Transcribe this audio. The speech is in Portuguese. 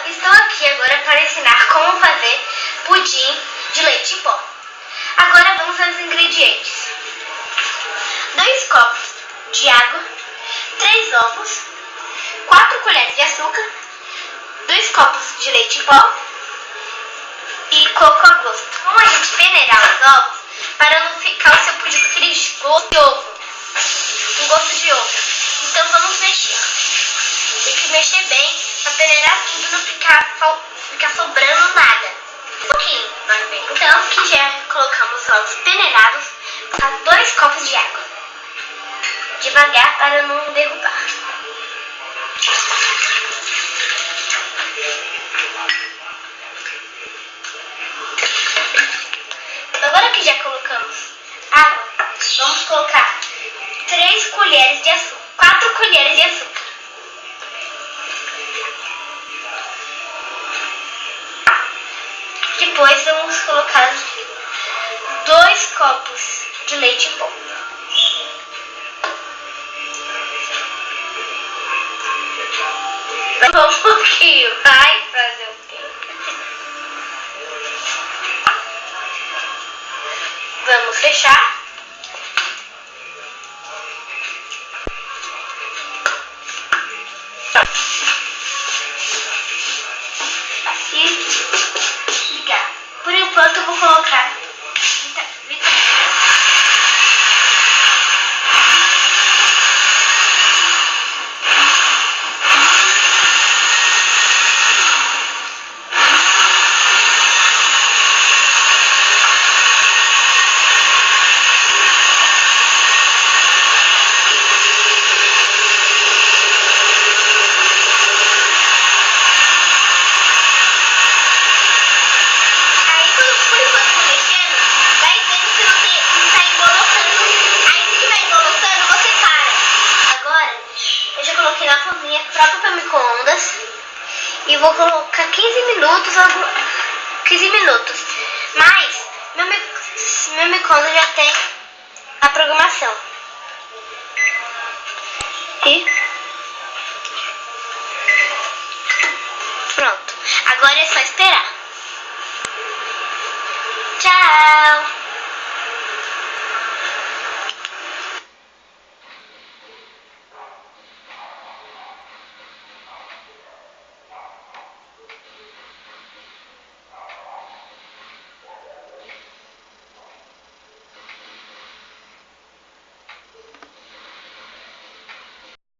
estou aqui agora para ensinar como fazer pudim de leite em pó. Agora vamos aos ingredientes: 2 copos de água, 3 ovos, 4 colheres de açúcar, 2 copos de leite em pó e coco a gosto. Vamos a gente peneirar os ovos para não ficar o seu pudim com aquele gosto de ovo, um gosto de ovo. Então vamos mexer. Tem que mexer bem para peneirar tudo, não ficar sobrando nada. Um pouquinho, vai bem. Então que já colocamos os ovos peneirados, a 2 copos de água. Devagar para não derrubar. Agora que já colocamos água, vamos colocar 3 colheres de açúcar, 4 colheres de açúcar. Depois vamos colocar 2 copos de leite em pó. Um pouquinho, vai fazer o quê? Vamos fechar. E ligar. Por enquanto eu vou colocar na cozinha própria para micro-ondas e vou colocar 15 minutos. Mas meu micro-ondas já tem a programação. E pronto. Agora é só esperar.